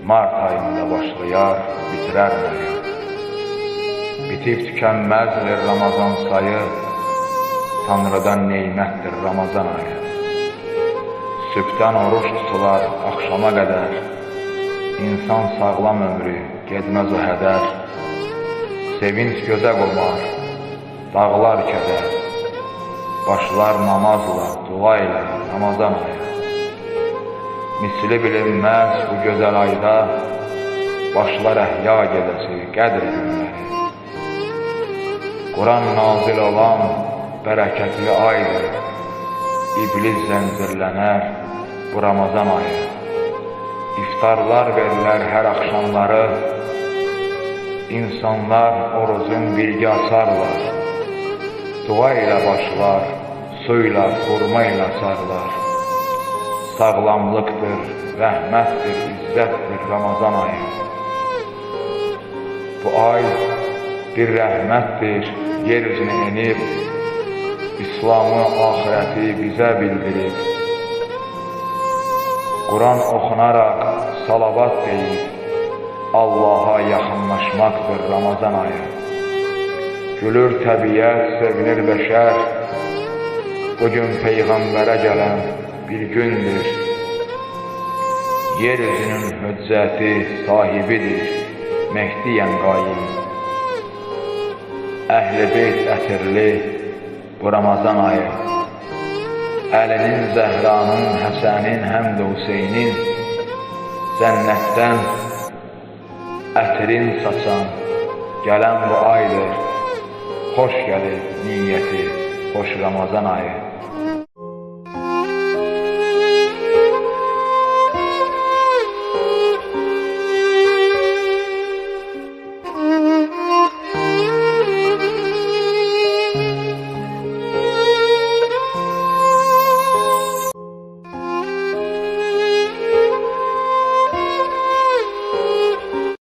Mart ayında başlayar, bitirər məni. Bitib tükənməzdir Ramazan sayı, Tanrıdan neymətdir Ramazan ayı. Sübhdən oruç tutular axşama qədər, İnsan sağlam ömrü gedməz o hədər. Sevinç gözə qomar, dağlar kədər, Başlar namazla, dua ilə Ramazan ayı. Misli bilinməz bu gözəl ayda, Başlar əhya gedəsi qədr günləri. Quran nazil olan bərəkətli aydır, İblis zəncirlənər bu Ramazan ayı. İftarlar verilər hər axşamları, İnsanlar orucun birgə asarlar. Dua ilə başlar, su ilə, xurma ilə sarlar. Sağlamlıqdır, rəhmətdir, izzətdir Ramazan ayı. Bu ay bir rəhmətdir, yer üzünə enib, İslamı, ahirəti bizə bildirib. Quran oxunaraq salavat deyib, Allaha yaxınlaşmaqdır Ramazan ayı. Gülür təbiət, sevinir bəşər, Bugün Peyğəmbərə gələn bir gündür. Yer üzünün hüccəti sahibidir, Mehdiyən qayim. Əhl-i beyt ətirli bu Ramazan ayı. Əlinin, Zəhranın, Həsənin, həm də Hüseynin Cənnətdən ətrin saçan gələn bu aydır. Xoş gəlir niyyəti, xoş Ramazan ayı.